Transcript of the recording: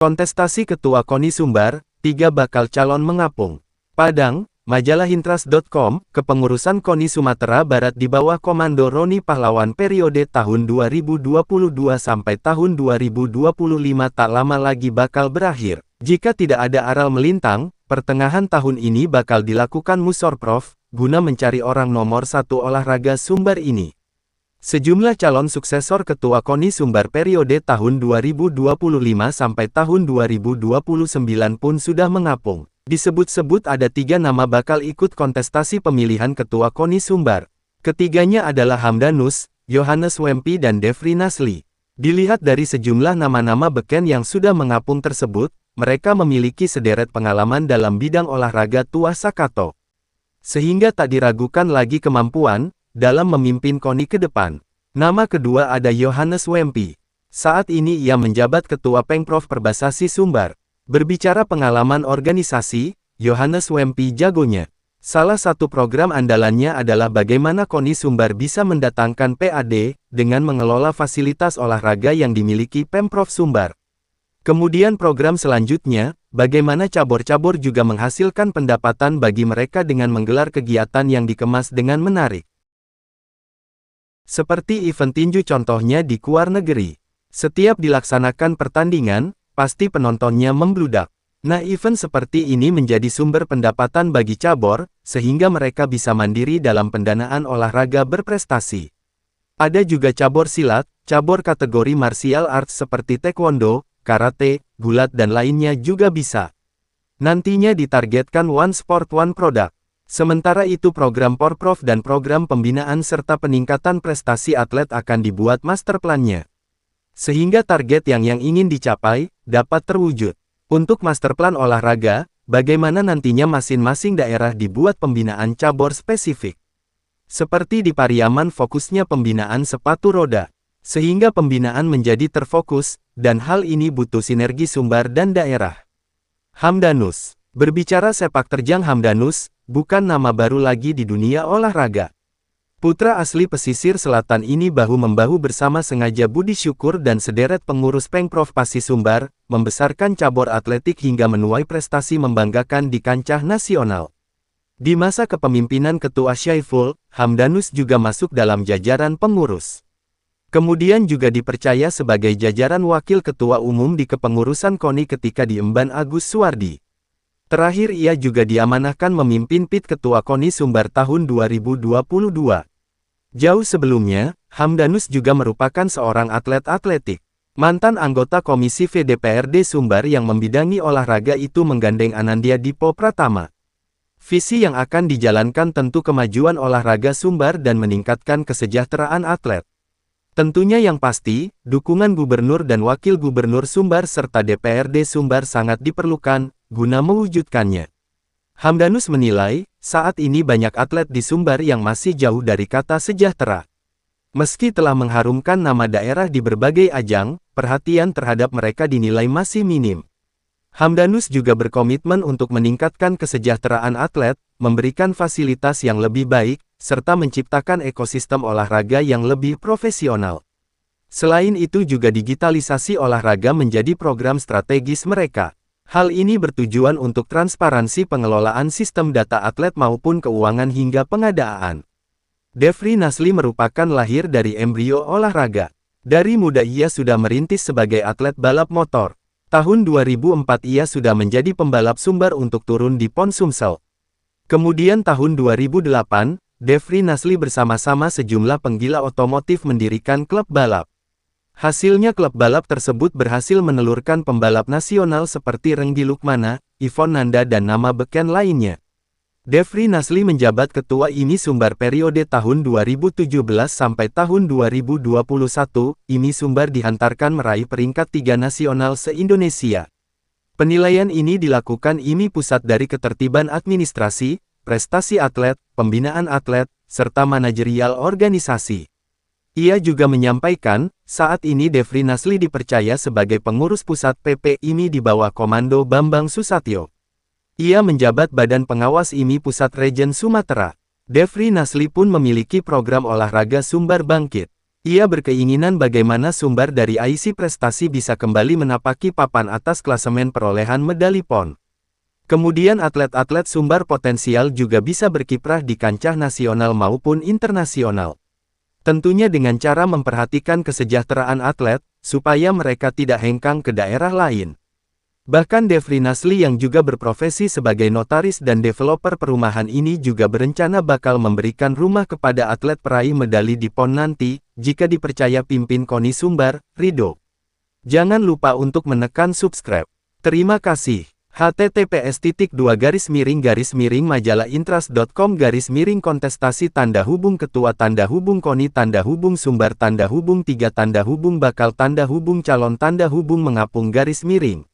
Kontestasi Ketua KONI Sumbar, 3 bakal calon mengapung. Padang, majalah Hintras.com, kepengurusan KONI Sumatera Barat di bawah komando Roni Pahlawan periode tahun 2022 sampai tahun 2025 tak lama lagi bakal berakhir. Jika tidak ada aral melintang, pertengahan tahun ini bakal dilakukan Musorprov, guna mencari orang nomor 1 olahraga Sumbar ini. Sejumlah calon suksesor Ketua KONI Sumbar periode tahun 2025 sampai tahun 2029 pun sudah mengapung. Disebut-sebut ada 3 nama bakal ikut kontestasi pemilihan Ketua KONI Sumbar. Ketiganya adalah Hamdanus, Yohanes Wempi dan Devri Nasli. Dilihat dari sejumlah nama-nama beken yang sudah mengapung tersebut, mereka memiliki sederet pengalaman dalam bidang olahraga tuah Sakato. Sehingga tak diragukan lagi kemampuan dalam memimpin KONI ke depan. Nama kedua ada Yohanes Wempi. Saat ini ia menjabat Ketua Pengprov Perbasasi Sumbar. Berbicara pengalaman organisasi, Yohanes Wempi jagonya. Salah satu program andalannya adalah bagaimana KONI Sumbar bisa mendatangkan PAD, dengan mengelola fasilitas olahraga yang dimiliki Pemprov Sumbar. Kemudian program selanjutnya, bagaimana cabur-cabur juga menghasilkan pendapatan bagi mereka dengan menggelar kegiatan yang dikemas dengan menarik. Seperti event tinju contohnya di luar negeri. Setiap dilaksanakan pertandingan, pasti penontonnya membludak. Nah, event seperti ini menjadi sumber pendapatan bagi cabur, sehingga mereka bisa mandiri dalam pendanaan olahraga berprestasi. Ada juga cabur silat, cabur kategori martial arts seperti taekwondo, karate, gulat dan lainnya juga bisa. Nantinya ditargetkan One Sport One Product. Sementara itu program Porprov dan program pembinaan serta peningkatan prestasi atlet akan dibuat master plan-nya. Sehingga target yang ingin dicapai, dapat terwujud. Untuk master plan olahraga, bagaimana nantinya masing-masing daerah dibuat pembinaan cabur spesifik. Seperti di Pariaman fokusnya pembinaan sepatu roda. Sehingga pembinaan menjadi terfokus, dan hal ini butuh sinergi Sumbar dan daerah. Hamdanus. Berbicara sepak terjang Hamdanus, bukan nama baru lagi di dunia olahraga. Putra asli pesisir selatan ini bahu-membahu bersama sengaja Budi Syukur dan sederet pengurus Pengprov Pasi Sumbar, membesarkan cabur atletik hingga menuai prestasi membanggakan di kancah nasional. Di masa kepemimpinan Ketua Syaiful, Hamdanus juga masuk dalam jajaran pengurus. Kemudian juga dipercaya sebagai jajaran wakil ketua umum di kepengurusan KONI ketika diemban Agus Suwardi. Terakhir ia juga diamanahkan memimpin PIT Ketua KONI Sumbar tahun 2022. Jauh sebelumnya, Hamdanus juga merupakan seorang atlet atletik. Mantan anggota Komisi VDPRD Sumbar yang membidangi olahraga itu menggandeng Anandia Dipo Pratama. Visi yang akan dijalankan tentu kemajuan olahraga Sumbar dan meningkatkan kesejahteraan atlet. Tentunya yang pasti, dukungan Gubernur dan Wakil Gubernur Sumbar serta DPRD Sumbar sangat diperlukan, guna mewujudkannya. Hamdanus menilai, saat ini banyak atlet di Sumbar yang masih jauh dari kata sejahtera. Meski telah mengharumkan nama daerah di berbagai ajang, perhatian terhadap mereka dinilai masih minim. Hamdanus juga berkomitmen untuk meningkatkan kesejahteraan atlet, memberikan fasilitas yang lebih baik, serta menciptakan ekosistem olahraga yang lebih profesional. Selain itu juga digitalisasi olahraga menjadi program strategis mereka. Hal ini bertujuan untuk transparansi pengelolaan sistem data atlet maupun keuangan hingga pengadaan. Devri Nasli merupakan lahir dari embrio olahraga. Dari muda ia sudah merintis sebagai atlet balap motor. Tahun 2004 ia sudah menjadi pembalap Sumbar untuk turun di PON Sumsel. Kemudian tahun 2008, Devri Nasli bersama-sama sejumlah penggila otomotif mendirikan klub balap. Hasilnya klub balap tersebut berhasil menelurkan pembalap nasional seperti Renggi Lukmana, Ivon Nanda dan nama beken lainnya. Devri Nasli menjabat Ketua IMI Sumbar periode tahun 2017 sampai tahun 2021, IMI Sumbar dihantarkan meraih peringkat 3 nasional se-Indonesia. Penilaian ini dilakukan IMI Pusat dari Ketertiban Administrasi, Prestasi Atlet, Pembinaan Atlet, serta Manajerial Organisasi. Ia juga menyampaikan, saat ini Devri Nasli dipercaya sebagai pengurus pusat PP IMI di bawah komando Bambang Susatyo. Ia menjabat Badan Pengawas IMI Pusat Regen Sumatera. Devri Nasli pun memiliki program olahraga Sumbar Bangkit. Ia berkeinginan bagaimana sumber dari IC Prestasi bisa kembali menapaki papan atas klasemen perolehan medali PON. Kemudian atlet-atlet sumber potensial juga bisa berkiprah di kancah nasional maupun internasional. Tentunya dengan cara memperhatikan kesejahteraan atlet, supaya mereka tidak hengkang ke daerah lain. Bahkan Devri Nasli yang juga berprofesi sebagai notaris dan developer perumahan ini juga berencana bakal memberikan rumah kepada atlet peraih medali di PON nanti, jika dipercaya pimpin KONI Sumbar, Ridho. Jangan lupa untuk menekan subscribe. Terima kasih. https://majalaintras.com/kontestasi _KONI _Sumbar _3 bakal calon _ mengapung _